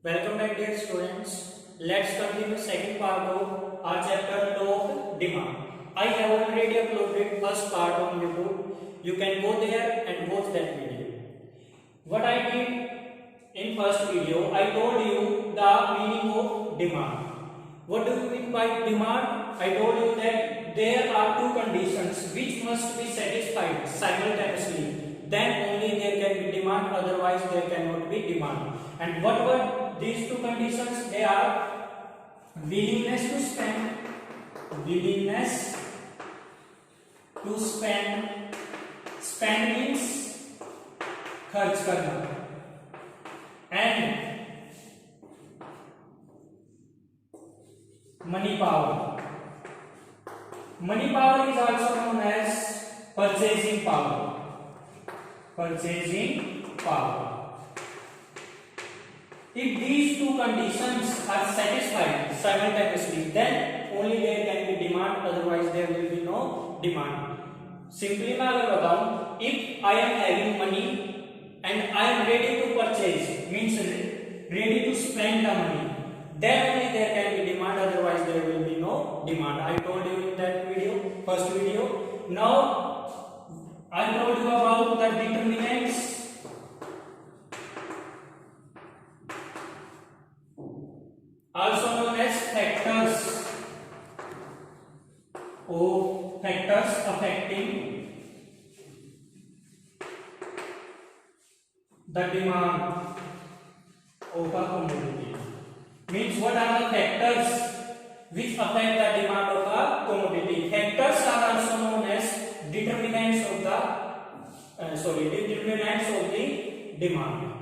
Welcome back dear students. Let's continue second part of our chapter of demand. I have already uploaded first part on YouTube. You can go there and watch that video. What I did in first video, I told you the meaning of demand. What do you mean by demand? I told you that there are two conditions which must be satisfied simultaneously. Then only there can be demand, otherwise there cannot be demand. And what were these two conditions? They are willingness to spend, willingness to spend means खर्च करना, and money power. Money power is also known as purchasing power. Purchasing power. If these two conditions are satisfied simultaneously, then only there can be demand, otherwise there will be no demand. Simply मैं अगर बताऊं, if I am having money and I am ready to purchase, means ready to spend the money, then only there can be demand, otherwise there will be no demand. I told you in that video, first video. Now I told you about the determinants. Also known as factors, or factors affecting the demand of a commodity. Means what are the factors which affect the demand of a commodity? Factors are also known as determinants of the determinants of the demand.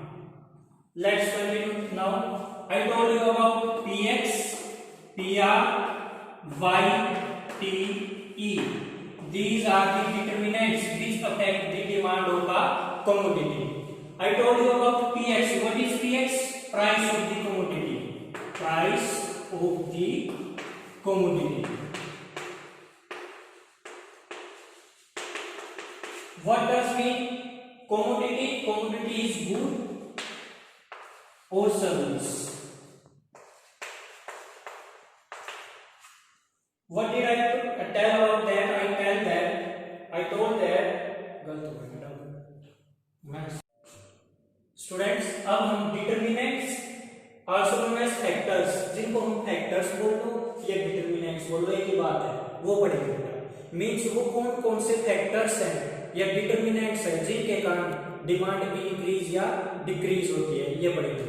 Let's continue now. I told you about Px, Pr, Y, T, E. These are the determinants which affect the demand of a commodity. I told you about Px. What is Px? Price of the commodity. Price of the commodity. What does mean commodity? Commodity is good or service. What did I tell about that? I told that students, अब हम determinants also known as factors, जिनको हम factors बोल दो या determinants बोल दो, एक ही बात है, वो पढ़ेंगे. मीन्स वो कौन कौन से factors हैं या determinants हैं जिनके कारण डिमांड इंक्रीज या डिक्रीज होती है, ये पढ़ेंगे.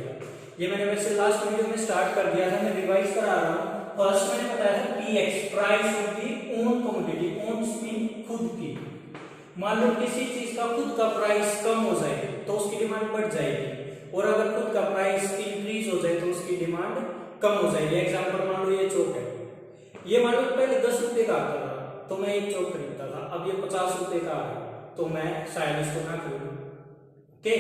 ये मैंने वैसे लास्ट वीडियो में स्टार्ट कर दिया था, मैं रिवाइज करा रहा हूँ. फर्स्ट मैंने बताया था Px, price of the own commodity. Own mean खुद की. मान लो किसी चीज का खुद का प्राइस कम हो जाए तो उसकी डिमांड बढ़ जाएगी, और अगर खुद का प्राइस इंक्रीज हो जाए तो उसकी डिमांड कम हो जाएगी. एग्जांपल मान लो ये चौक है, ये मान लो पहले 10 रुपए का आता था तो मैं एक चौक खरीदता था, अब ये 50 रुपए का आ गया तो मैं शायद इसको ना खरीदूं. ओके.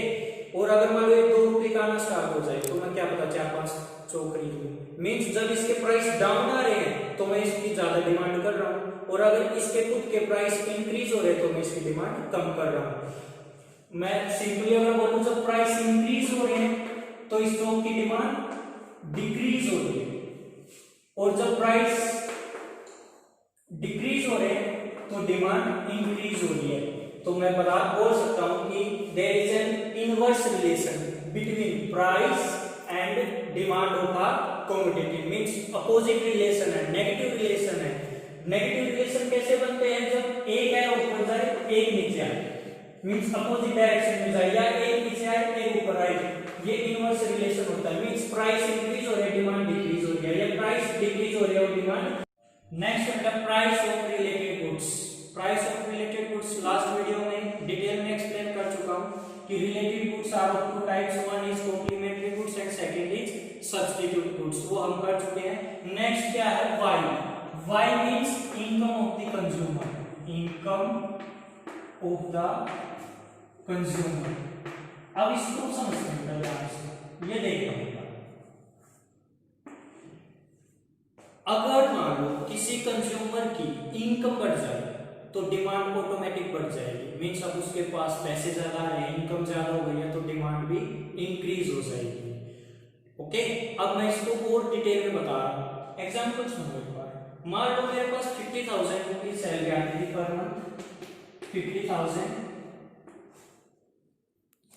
और अगर मान लो ये 2 रुपए का आना स्टार्ट हो जाए तो मैं क्या पता 4-5 चौक खरीद लूं. मीन्स जब इसके प्राइस डाउन आ रहे हैं तो मैं इसकी ज्यादा डिमांड कर रहा हूं, और अगर इसके खुद के प्राइस इंक्रीज हो रहे हैं तो मैं इसकी डिमांड कम कर रहा हूं. मैं सिंपली अगर बोलूं जब प्राइस इंक्रीज हो रहे हैं तो इस स्टॉक की डिमांड डिक्रीज हो रही है, और जब प्राइस डिक्रीज हो रहे हैं तो डिमांड इंक्रीज हो रही है. तो मैं बोल सकता हूं कि there is an inverse relation between price and demand of a commodity. Means opposite relation है, नेगेटिव रिलेशन है. नेगेटिव रिलेशन कैसे बनते हैं? जब एक है ऊपर जाए एक नीचे आए, मींस अपोजिट डायरेक्शन में जाए, या एक नीचे आए एक ऊपर आए, ये इनवर्स रिलेशन होता है. मींस प्राइस इंक्रीज हो रही है, डिमांड डिक्रीज हो रही है, या प्राइस डिक्रीज हो रही है और डिमांड. नेक्स्ट है price of related goods. Price of related goods last video में डिटेल में एक्सप्लेन कर चुका हूं कि related goods are of two types. One is complementary goods and second is substitute goods. वो हम कर चुके हैं. नेक्स्ट क्या है? Y. Y means income of the consumer. Income of the consumer. अब इसको समझते हैं ध्यान से, ये देखना. अगर मान लो किसी कंज्यूमर की इनकम बढ़ जाए तो डिमांड ऑटोमेटिक बढ़ जाएगी. मींस अब उसके पास पैसे ज्यादा है, इनकम ज्यादा हो गई है तो डिमांड भी इंक्रीज हो जाएगी. ओके, अब मैं इसको और डिटेल में बता रहा हूँ। एग्जाम्पल सुनो एक बार। मान लो मेरे पास 50,000 रुपीज सैलरी आती थी पर मंथ, 50,000,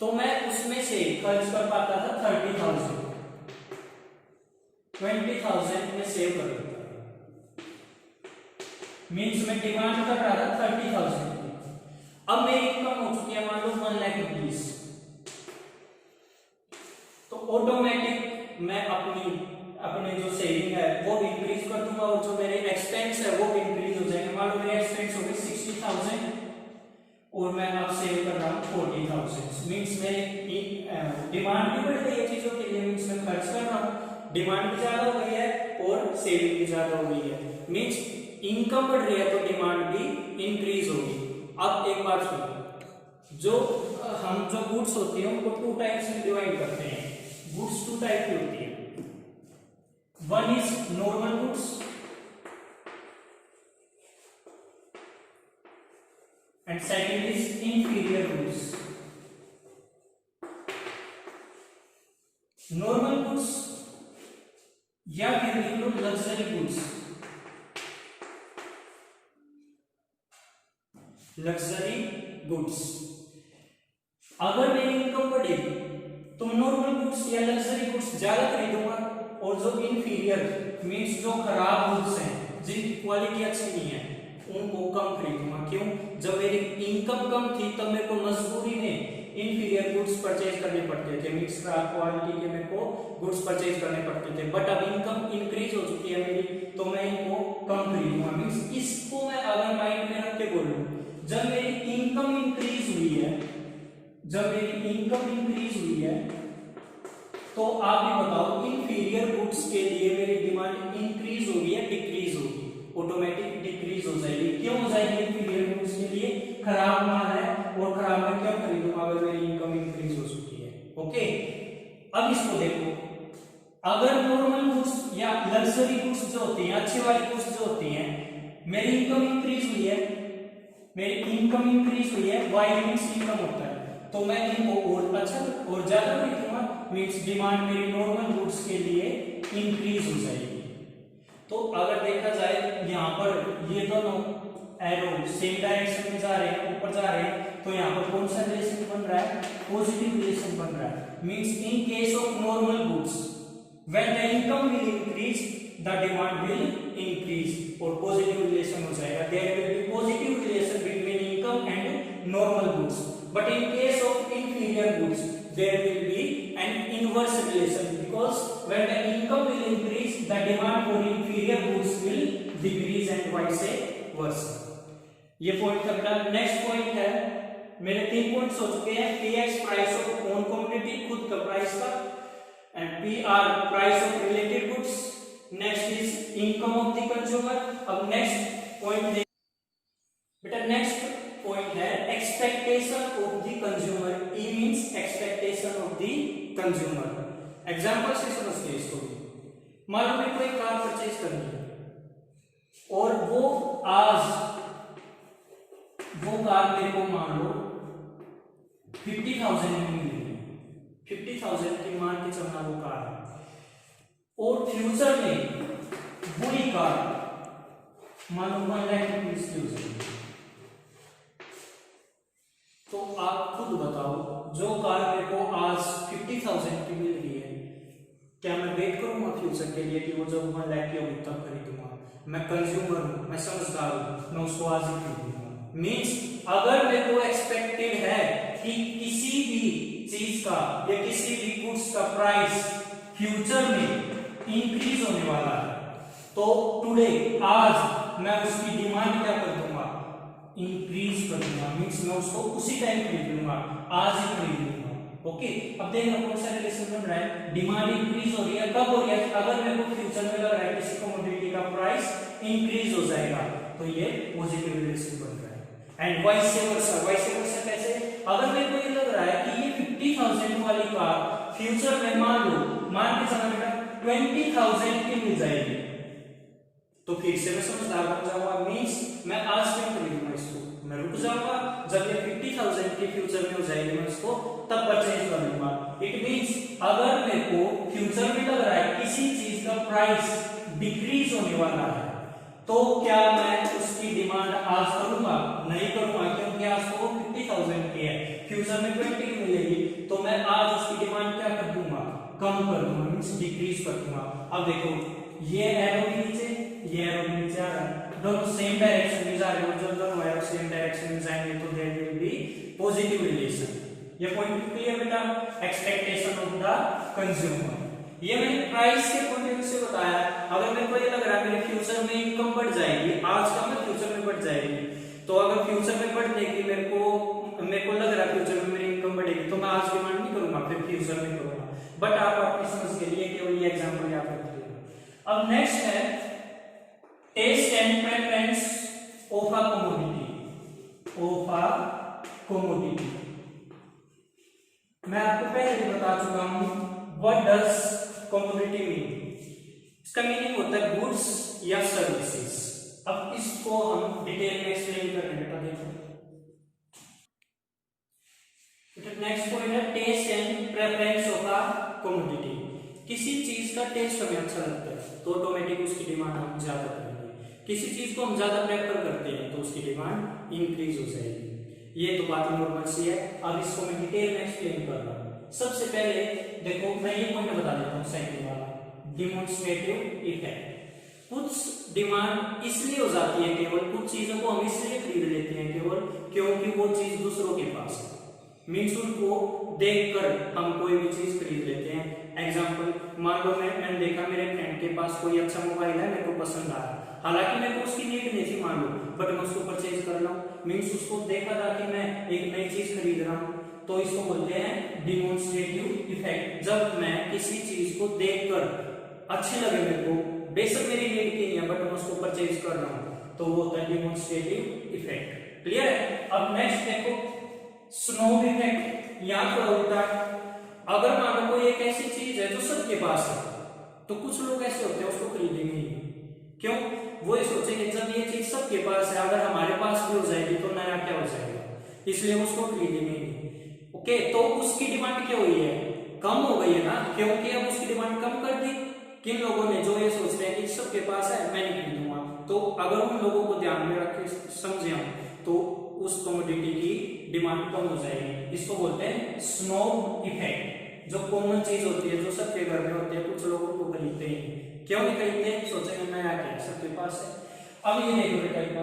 तो मैं उसमें से खर्च कर पाता था 30,000, 20,000 में सेव कर देता था। मीन्स मैं डिमांड कर रहा था 30,000 की। अब मेरी इनकम हो चुकी है मान लो 1 लाख रुपीज, तो ऑटोमेटिक मैं अपने जो सेविंग है वो भी इंक्रीज कर दूंगा और जो मेरे एक्सपेंस है वो भी इंक्रीज हो जाएंगे। मान लो मेरे एक्सपेंस हो गए 60,000 और मैं अब सेव कर रहा हूँ 40,000। मीन्स मेरी डिमांड भी बढ़ गई है चीजों के लिए, मीन्स मैं खर्च कर रहा हूँ, डिमांड भी ज्यादा हो गई है और सेविंग भी ज्यादा हो गई है। मीन्स इनकम बढ़ रही है तो डिमांड भी इंक्रीज होगी। अब एक बात सुनो, जो हम जो गुड्स होती है उनको 2 टाइप्स में डिवाइड करते हैं। गुड्स 2 टाइप की होती है, one is normal goods and second is inferior goods. Normal goods या फिर लिख लो लग्जरी गुड्स। लग्जरी गुड्स, अगर मेरी इनकम बढ़ेगी तो नॉर्मल गुड्स या लग्जरी गुड्स ज्यादा खरीदूंगा और जो इंफीरियर मीन्स जो खराब गुड्स हैं जिनकी क्वालिटी अच्छी नहीं है उनको कम खरीदूंगा। क्यों? जब मेरी इनकम कम थी तब मेरे को मजबूरी में इंफीरियर गुड्स परचेज करने पड़ते थे, मीन्स खराब क्वालिटी के मेरे को गुड्स परचेज करने पड़ते थे। बट अब इनकम इंक्रीज हो चुकी है मेरी तो मैं इनको कम खरीदूंगा। मीन्स इसको मैं अगर माइंड में रख के बोलूं, जब मेरी इनकम इंक्रीज हुई है, जब मेरी इनकम इंक्रीज हुई है तो आप भी बताओ इंफीरियर गुड्स के लिए मेरी डिमांड इंक्रीज होगी या डिक्रीज होगी? ऑटोमेटिक डिक्रीज हो जाएगी। क्यों हो जाएगी? इंफीरियर गुड्स के लिए खराब माल है और खराब मैं क्यों खरीदूंगा अगर मेरी इनकम इंक्रीज हो चुकी है। ओके, अब इसको देखो, अगर नॉर्मल गुड्स या लग्जरी गुड्स जो होती हैं, अच्छी वाली गुड्स जो होती हैं, मेरी इनकम इंक्रीज हुई है, मेरी इनकम इंक्रीज हुई है, वाई मींस इनकम होता है, तो मैं इनको और अच्छा और ज्यादा खरीदूंगा, मींस डिमांड मेरी नॉर्मल गुड्स के लिए इंक्रीज हो जाएगी। तो अगर देखा जाए यहाँ पर ये दोनों एरो सेम डायरेक्शन में जा रहे हैं, ऊपर जा रहे हैं, तो यहाँ पर कौन सा रिलेशन बन रहा है? पॉजिटिव रिलेशन बन रहा है। Means in case of normal goods when the income will increase the demand will increase और पॉजिटिव रिलेशन हो जाएगा। There will be positive relation between income and normal goods, but in case of inferior goods there will be an inverse relation because when the income will increase the demand for inferior goods will decrease and vice versa। ये point था बेटा। Next point है, मेरे 3 points हो चुके हैं। Px price of own commodity, खुद का प्राइस का, and PR price of related goods. Next is income of the consumer. अब नेक्स्ट पॉइंट बेटा, नेक्स्ट पॉइंट है expectation of the consumer. E means expectation of the consumer. Example से समझते हैं इसको। मान लो मेरे को एक कार परचेज करनी है और वो कार मेरे को मान लो 50,000 में मिल रही है, 50,000 की मान के चलना वो कार है, और फ्यूचर में वही कार मान लो 1 लाख रुपीज की हो जाएगी। तो आप खुद बताओ, जो कार मेरे को आज 50,000 की मिल रही है, क्या मैं वेट करूंगा फ्यूचर के लिए कि वो जब 1 लाख की होगी तब खरीदूंगा? मैं कंज्यूमर हूं, मैं समझदार हूं, मैं उसको आज ही खरीदूंगा। मींस अगर मेरे को एक्सपेक्टेड है कि किसी भी चीज का या किसी भी गुड्स का प्राइस फ्यूचर में इंक्रीज होने वाला है, तो टुडे आज मैं उसकी डिमांड क्या कर दूंगा? इंक्रीज कर दूंगा। मींस मैं उसको उसी टाइम खरीद लूंगा, आज ही खरीद लूंगा। ओके, अब देखना कौन सा रिलेशन बन रहा है। डिमांड इंक्रीज हो रही है, कब हो रही है? अगर मेरे को फ्यूचर में लग रहा है किसी कमोडिटी का प्राइस इंक्रीज हो जाएगा, तो ये पॉजिटिव रिलेशन बन रहा है। एंड वाइस वर्सा कैसे? अगर मेरे को ये लग रहा है कि ये 50,000 वाली कार फ्यूचर में मान के चलना बेटा 20,000 की मिल जाएगी, तो फिर से मैं समझदार बन जाऊंगा। मींस मैं आज क्यों खरीदूंगा इसको? मैं रुक जाऊंगा, जब ये 50,000 की फ्यूचर में हो जाएगी मैं इसको तब परचेज कर लूंगा। इट मींस अगर मेरे को फ्यूचर में लग रहा है किसी चीज का प्राइस डिक्रीज होने वाला है, तो क्या मैं उसकी डिमांड आज करूंगा? नहीं करूंगा, क्योंकि आज तो 50,000 की है, फ्यूचर में 20 की मिलेगी, तो मैं आज उसकी डिमांड क्या कर दूंगा? कम कर दूंगा, मींस डिक्रीज कर दूंगा। अब देखो ये एरो भी नीचे, ये एरो भी नीचे आ रहा है, दोनों सेम डायरेक्शन में जा रहे हैं, जब दोनों एरो सेम डायरेक्शन में जाएंगे तो there will be positive relation. ये पॉइंट क्लियर बेटा? एक्सपेक्टेशन ऑफ द कंज्यूमर, ये मैंने प्राइस के पॉइंट ऑफ व्यू से बताया। अगर मेरे को ये लग रहा है मेरे फ्यूचर में इनकम बढ़ जाएगी, आज का मैं फ्यूचर में बढ़ जाएगी, तो अगर फ्यूचर में बढ़ने की मेरे को लग रहा है फ्यूचर में मेरी इनकम बढ़ेगी, तो मैं आज डिमांड नहीं करूंगा, फिर फ्यूचर में करूंगा। बट आप अपनी समझ के लिए केवल ये एग्जांपल याद रखिएगा। अब नेक्स्ट है taste and preference of a commodity, of a commodity. मैं आपको पहले ही बता चुका हूं व्हाट डज कमोडिटी मीन। इसका मीनिंग होता है गुड्स या सर्विसेज। अब इसको हम डिटेल में एक्सप्लेन कर रहे हैं, देखो। नेक्स्ट पॉइंट है taste and preference of a commodity. किसी चीज का टेस्ट हमें अच्छा लगता है तो ऑटोमेटिक उसकी डिमांड हम ज्यादा करेंगे, किसी चीज को हम ज्यादा प्रेफर करते हैं तो उसकी डिमांड इंक्रीज हो जाएगी। ये तो बात नॉर्मल सी है। अब इसको मैं डिटेल में एक्सप्लेन कर रहा हूं। सबसे पहले देखो मैं ये पॉइंट बता देता हूं, सेकंड वाला डिमॉन्स्ट्रेटिव इफेक्ट। कुछ डिमांड इसलिए हो जाती है, केवल कुछ चीजों को हम इसलिए खरीद लेते हैं केवल क्योंकि वो चीज दूसरों के पास है, मीन्स उनको देखकर हम कोई भी चीज खरीद लेते हैं। एग्जांपल, मान लो मैंने देखा मेरे फ्रेंड के पास कोई अच्छा मोबाइल है, मेरे को पसंद आया, हालांकि मेरे को उसकी नीड नहीं थी मान लो, बट मैं उसको परचेज कर रहा हूँ, मीन्स उसको देखा था कि मैं एक नई चीज खरीद रहा हूँ, तो इसको बोलते हैं डिमॉन्स्ट्रेटिव इफेक्ट। जब मैं किसी चीज को देखकर अच्छी लगे मेरे को, बेशक मेरी नीड की नहीं है बट मैं उसको परचेज कर रहा हूँ, तो वो होता है डिमॉन्स्ट्रेटिव इफेक्ट। क्लियर है? अब नेक्स्ट देखो स्नोब इफेक्ट। यहाँ थोड़ा उल्टा, अगर मान लो कोई एक ऐसी चीज है जो सबके पास है, तो कुछ लोग ऐसे होते हैं उसको खरीदेंगे नहीं। क्यों? वो ये सोचेंगे जब ये चीज सबके पास है, अगर हमारे पास भी हो जाएगी तो नया क्या हो जाएगा, इसलिए उसको खरीदेंगे नहीं। ओके, तो उसकी डिमांड क्या हुई है? कम हो गई है ना, क्योंकि अब उसकी डिमांड कम कर दी। किन लोगों ने? जो ये सोच रहे हैं कि सबके पास है मैं नहीं खरीदूंगा। तो अगर उन लोगों को ध्यान में रख के समझे हम, तो उस कमोडिटी की डिमांड कम हो जाएगी। इसको बोलते हैं स्नोब इफेक्ट। जो कॉमन चीज होती है, जो सबके घर में होती है, कुछ लोग उनको खरीदते हैं। क्यों नहीं खरीदते हैं? सोचेंगे नया क्या है, सबके पास है। अब ये देखो बेटा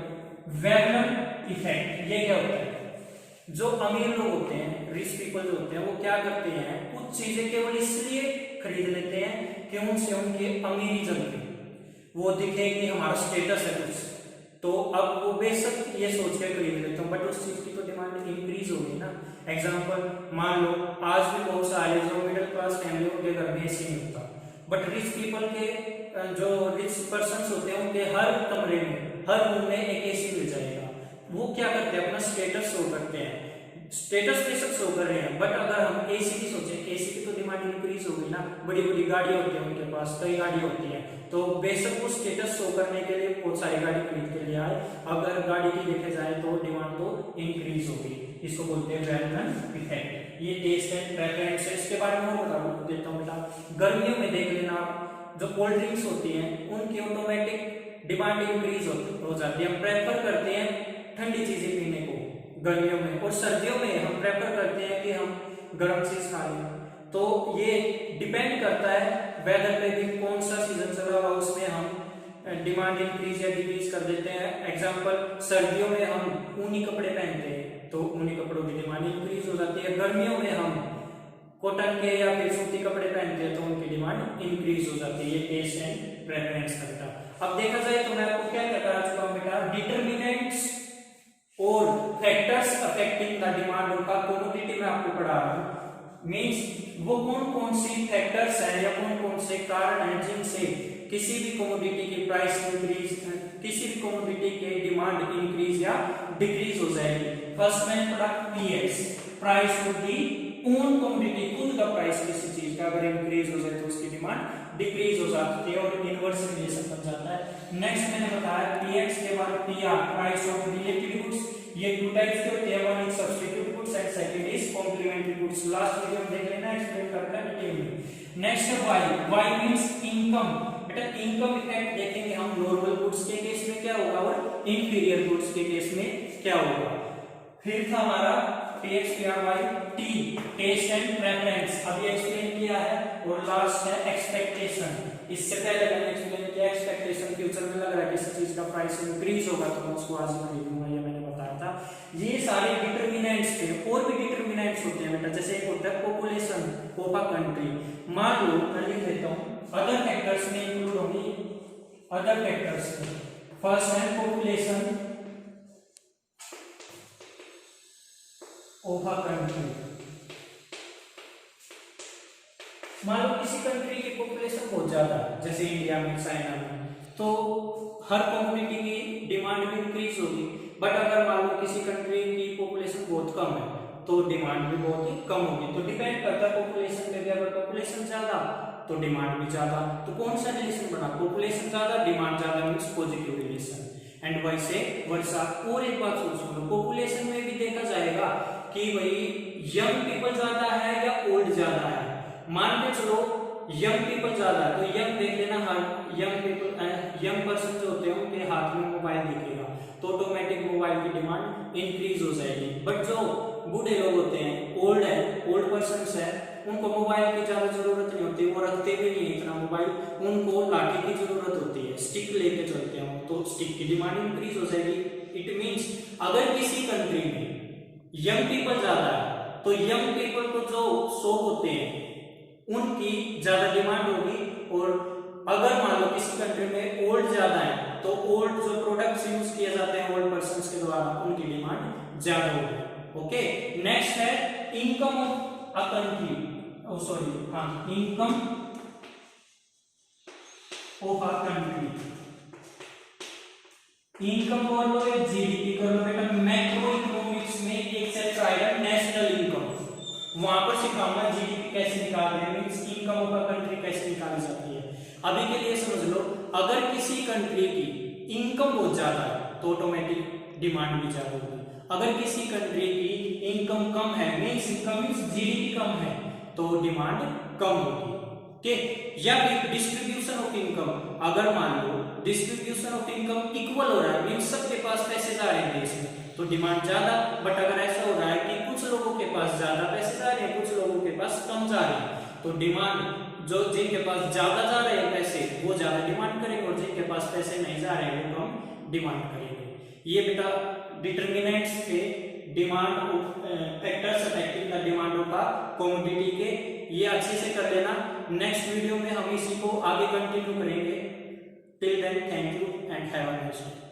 वैगनर इफेक्ट। ये क्या होता है? जो अमीर लोग होते हैं, रिच पीपल जो होते हैं, वो क्या करते हैं, कुछ चीजें केवल इसलिए खरीद लेते हैं कि उनसे उनकी अमीरी जमती, वो दिखे कि हमारा स्टेटस है कुछ, तो अब वो बेशक ये सोच के खरीद लेते हैं, बट उस चीज की तो डिमांड इंक्रीज होगी ना। एग्जांपल, मान लो आज भी बहुत सारे जो मिडिल क्लास फैमिलियों के घर में एसी नहीं होता, बट रिच पीपल के जो रिच पर्सन्स होते हैं उनके हर कमरे में, हर रूम में एक एसी मिल जाएगा। वो क्या करते हैं? अपना स्टेटस शो करते हैं। स्टेटस बेशक शो कर रहे हैं, बट अगर हम एसी की सोचें, एसी की तो डिमांड इंक्रीज होगी ना। बड़ी बड़ी गाड़ी होती है उनके पास, कई गाड़ी होती है, तो बेशक वो स्टेटस शो करने के लिए बहुत सारी गाड़ी खरीद के लिए आए, अगर गाड़ी की देखे जाए तो डिमांड तो इंक्रीज होगी। इसको बोलते हैं वैगनर इफेक्ट। ये टेस्ट एंड प्रेफरेंस है, इसके बारे में और बता देता हूँ बेटा। गर्मियों में देख लेना, जो कोल्ड ड्रिंक्स होती हैं उनकी ऑटोमेटिक डिमांड इंक्रीज हो जाती है। हम प्रेफर करते हैं ठंडी चीजें पीने को गर्मियों में, और सर्दियों में हम प्रेफर करते हैं कि हम गर्म चीज खा लें। तो ये डिपेंड करता है वेदर पे भी, कौन सा सीजन चल रहा है उसमें हम डिमांड इंक्रीज या डिक्रीज कर देते हैं। एग्जांपल, सर्दियों में हम ऊनी कपड़े पहनते हैं तो ऊनी कपड़ों की डिमांड इंक्रीज हो जाती है। गर्मियों में हम कॉटन के या फिर सूती कपड़े पहनते हैं तो उनकी डिमांड इंक्रीज हो जाती है। ये टेस्ट एंड प्रेफरेंस करता है। अब देखा जाए तो मैं आपको क्या कहता चुका हूं बेटा, डिटरमिनेंट्स और factors affecting the demand of a commodity में आपको पढ़ा रहा हूं। मींस वो कौन कौन सी फैक्टर्स हैं या कौन कौन से कारण हैं जिनसे किसी भी कमोडिटी की प्राइस इंक्रीज, किसी भी कमोडिटी की डिमांड इंक्रीज या डिक्रीज हो जाएगी। फर्स्ट मैंने पढ़ा px, price of the own commodity, खुद का प्राइस किसी चीज का अगर इंक्रीज हो जाए तो उसकी डिमांड डिक्रीज हो जाती है और इनवर्स रिलेशन बन जाता है। नेक्स्ट मैंने बताया पीएक्स के बाद PR, price of relative goods. ये टू टाइप्स के होते हैं, one is substitute goods goods and second is complementary goods. Last video में देख लेना, एक्सप्लेन करना डिटेल में। नेक्स्ट है वाई। Y means income. बेटा इनकम इफेक्ट देखेंगे हम नॉर्मल गुड्स के केस में क्या होगा और इंफीरियर गुड्स के केस में क्या होगा। फिर था हमारा टी, टेस्ट एंड प्रेफरेंस, अभी एक्सप्लेन किया है। और लास्ट है एक्सपेक्टेशन। इससे पहले मैंने एक्सप्लेन किया एक्सपेक्टेशन, फ्यूचर में लग रहा है किसी चीज का प्राइस इंक्रीज होगा तो मैं उसको आज खरीदूंगा, ये मैंने बताया था। ये सारे डिटरमिनेंट्स थे। और भी डिटरमिनेंट्स होते हैं बेटा, जैसे एक होता है पॉपुलेशन ऑफ अ कंट्री। मान लो मैं लिख देता हूँ, अदर फैक्टर्स में इंक्लूड होंगी अदर फैक्टर्स में। फर्स्ट है पॉपुलेशन ऑफ अ कंट्री। मान लो किसी कंट्री की पॉपुलेशन बहुत ज्यादा है, जैसे इंडिया में, चाइना में, तो हर कम्युनिटी की डिमांड भी इंक्रीज होगी। बट अगर मान लो किसी कंट्री की पॉपुलेशन बहुत कम है तो डिमांड भी बहुत ही कम होगी। तो डिपेंड करता है पॉपुलेशन पे भी। अगर पॉपुलेशन ज्यादा तो डिमांड भी ज्यादा। तो कौन सा रिलेशन बना, पॉपुलेशन ज्यादा डिमांड ज्यादा मींस पॉजिटिव रिलेशन। एंड वैसे वर्षा। और एक बात सोचो, पॉपुलेशन में भी देखा जाएगा कि भाई यंग पीपल ज्यादा है या ओल्ड ज्यादा है। मान के चलो यंग पीपल ज्यादा है तो यंग देख लेना, हर यंग पीपल यंग पर्सन जो होते हैं उनके हाथ में मोबाइल दिखेगा तो ऑटोमेटिक मोबाइल की डिमांड इंक्रीज हो जाएगी। बट जो बूढ़े लोग होते हैं, ओल्ड है, ओल्ड पर्सन है, उनको मोबाइल की ज्यादा जरूरत नहीं होती, वो रखते भी नहीं इतना मोबाइल, उनको लाठी की जरूरत होती है, स्टिक लेके चलते हैं, तो स्टिक की डिमांड इंक्रीज हो जाएगी। इट मींस अगर किसी कंट्री में यंग पीपल ज्यादा है तो यंग पीपल को जो शौक होते हैं उनकी ज्यादा डिमांड होगी। और अगर मान लो किसी कंट्री में ओल्ड ज्यादा है तो ओल्ड जो प्रोडक्ट्स यूज किए जाते हैं ओल्ड पर्संस के द्वारा उनकी डिमांड ज्यादा होगी। ओके, नेक्स्ट है income of a country, income of a country. Income बोल लो या जीडीपी कर लो बेटा, मैक्रो इकोनॉमिक्स में एक चैप्टर आएगा नेशनल इनकम, वहां पर सिखाऊंगा जीडीपी कैसे निकाल रहे हैं, means income of a country कैसे निकाली जाती है। अभी के लिए समझ लो, अगर किसी कंट्री की इनकम बहुत ज्यादा है तो ऑटोमेटिक डिमांड भी ज्यादा होगी। अगर किसी कंट्री की इनकम कम है, मींस जीडीपी कम है, तो डिमांड कम होगी। ठीक, या फिर डिस्ट्रीब्यूशन ऑफ इनकम, अगर मान लो डिस्ट्रीब्यूशन ऑफ इनकम इक्वल हो रहा है, मींस सबके पास पैसे जा रहे हैं देश में, तो डिमांड ज्यादा। बट अगर ऐसा हो रहा है कि कुछ लोगों के पास ज्यादा पैसे जा रहे हैं, कुछ लोगों के पास कम जा रहे हैं, तो डिमांड जो जिनके पास ज्यादा जा रहे हैं पैसे वो ज्यादा डिमांड करेंगे, और जिनके पास पैसे नहीं जा रहे हैं वो कम डिमांड करेंगे। ये बेटा डिटरमिनेंट्स थे demand factors affecting the demand of a commodity के। ये अच्छे से कर लेना। नेक्स्ट वीडियो में हम इसी को आगे कंटिन्यू करेंगे। Till then thank you and have a nice day.